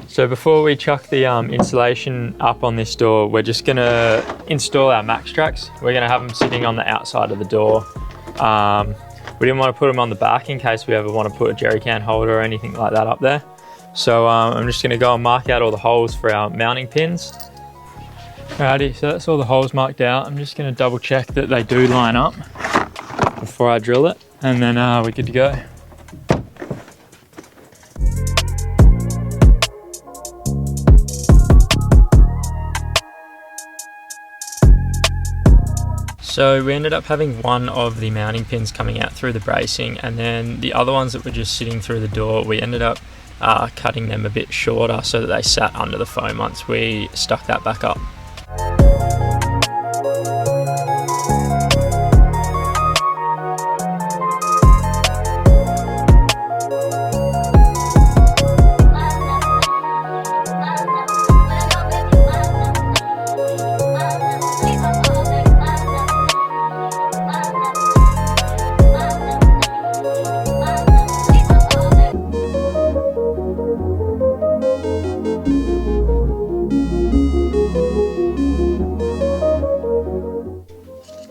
So before we chuck the insulation up on this door, we're just gonna install our Maxtrax. We're gonna have them sitting on the outside of the door. We didn't want to put them on the back in case we ever want to put a jerry can holder or anything like that up there. So I'm just gonna go and mark out all the holes for our mounting pins. Alrighty, so that's all the holes marked out. I'm just gonna double check that they do line up before I drill it, and then we're good to go. So we ended up having one of the mounting pins coming out through the bracing, and then the other ones that were just sitting through the door, we ended up cutting them a bit shorter so that they sat under the foam once we stuck that back up.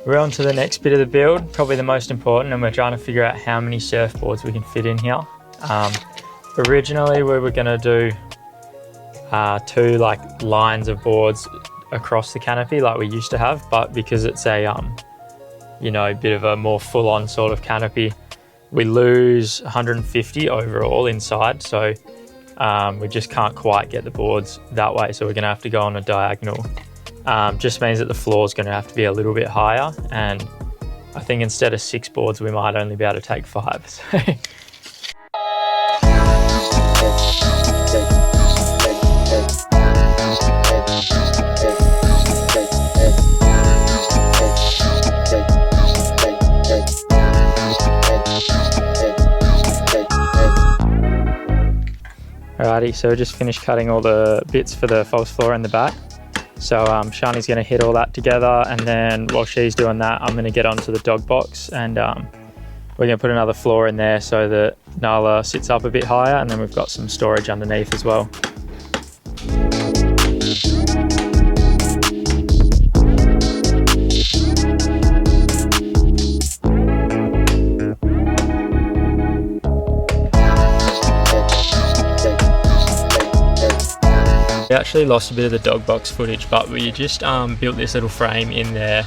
We're on to the next bit of the build, probably the most important, and we're trying to figure out how many surfboards we can fit in here. Originally we were going to do two lines of boards across the canopy like we used to have, but because it's a bit of a more full-on sort of canopy, we lose 150 overall inside, so we just can't quite get the boards that way, so we're going to have to go on a diagonal. Just means that the floor is going to have to be a little bit higher, and I think instead of 6 boards we might only be able to take 5. So. Alrighty, so we just finished cutting all the bits for the false floor in the back. So Shani's going to hit all that together, and then while she's doing that, I'm going to get onto the dog box, and we're going to put another floor in there so that Nala sits up a bit higher, and then we've got some storage underneath as well. We actually lost a bit of the dog box footage, but we just built this little frame in there,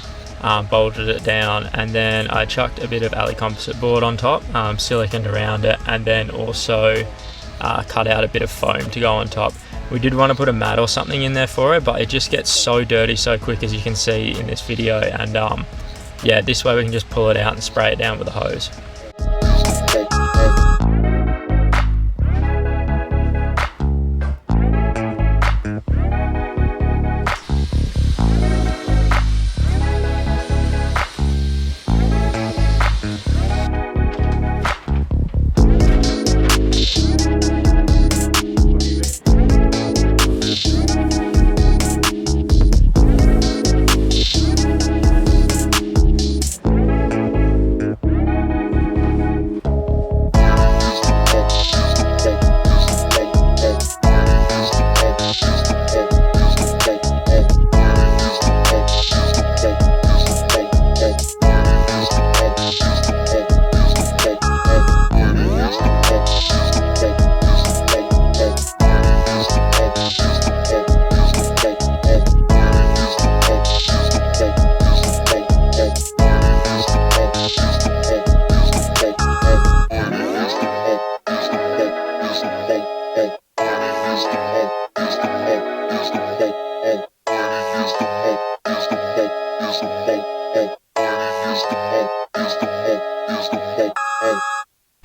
bolted it down, and then I chucked a bit of composite board on top, siliconed around it, and then also cut out a bit of foam to go on top. We did want to put a mat or something in there for it, but it just gets so dirty so quick, as you can see in this video, and yeah, this way we can just pull it out and spray it down with a hose.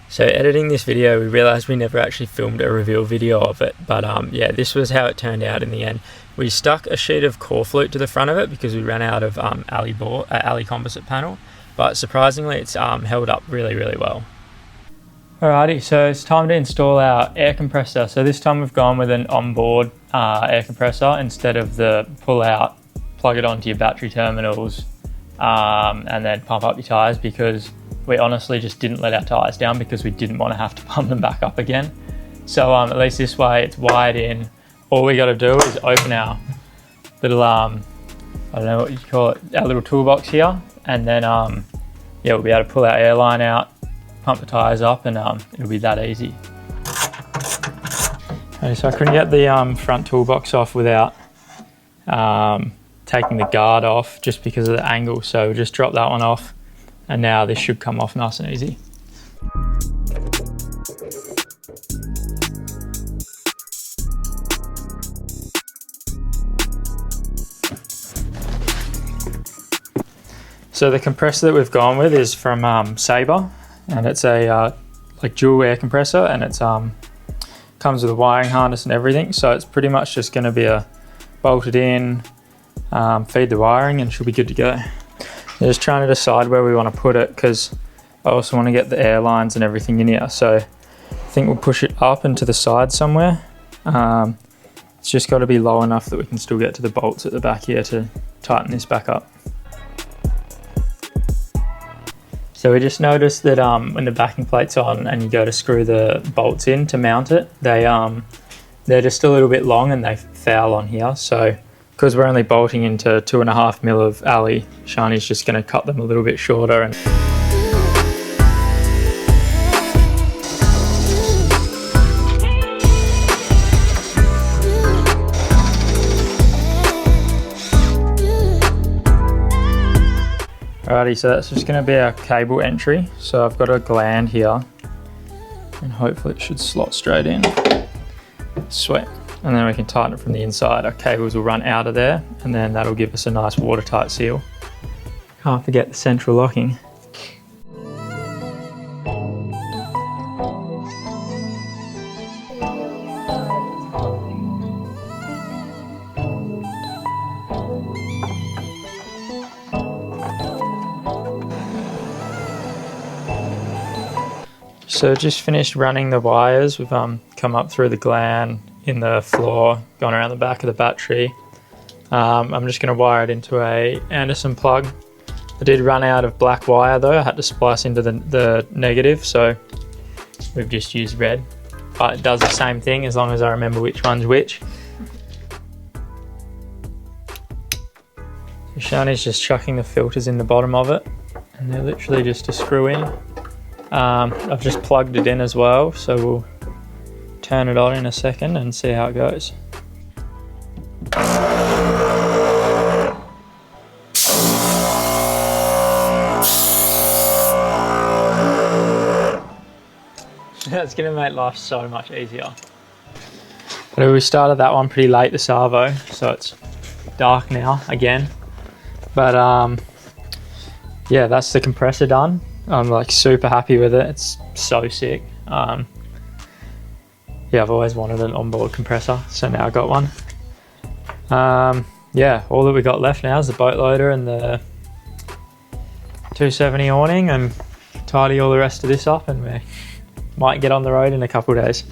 So editing this video, we realised we never actually filmed a reveal video of it, but yeah, this was how it turned out in the end. We stuck a sheet of core flute to the front of it because we ran out of alley composite panel, but surprisingly it's held up really well. Alrighty, so it's time to install our air compressor. So this time we've gone with an onboard air compressor instead of the pull out, plug it onto your battery terminals and then pump up your tyres, because we honestly just didn't let our tyres down because we didn't want to have to pump them back up again. So at least this way it's wired in. All we got to do is open our little, I don't know what you call it, our little toolbox here. And then, yeah, we'll be able to pull our airline out, pump the tires up, and it'll be that easy. Okay, so I couldn't get the front toolbox off without taking the guard off just because of the angle. So we'll just drop that one off, and now this should come off nice and easy. So the compressor that we've gone with is from Saber, and it's a like dual air compressor, and it's comes with a wiring harness and everything. So it's pretty much just going to be a bolted in, feed the wiring, and should be good to go. I'm just trying to decide where we want to put it because I also want to get the air lines and everything in here. So I think we'll push it up and to the side somewhere. It's just got to be low enough that we can still get to the bolts at the back here to tighten this back up. So we just noticed that when the backing plate's on and you go to screw the bolts in to mount it, they're just a little bit long and they foul on here. So because we're only bolting into 2.5 mil of alley, Shani's just going to cut them a little bit shorter. And alrighty, so that's just going to be our cable entry. So I've got a gland here and hopefully it should slot straight in. Sweet. And then we can tighten it from the inside. Our cables will run out of there and then that'll give us a nice watertight seal. Can't forget the central locking. So just finished running the wires. We've come up through the gland, in the floor, gone around the back of the battery. I'm just going to wire it into a Anderson plug. I did run out of black wire though. I had to splice into the negative, so we've just used red. But it does the same thing as long as I remember which one's which. So Shani's just chucking the filters in the bottom of it, and they're literally just a screw in. I've just plugged it in as well, so we'll turn it on in a second and see how it goes. That's going to make life so much easier. But we started that one pretty late, the servo, so it's dark now again. But yeah, that's the compressor done. I'm like super happy with it. It's so sick. Yeah, I've always wanted an onboard compressor, so now I got one. Yeah, all that we got left now is the boat loader and the 270 awning, and tidy all the rest of this up, and we might get on the road in a couple of days.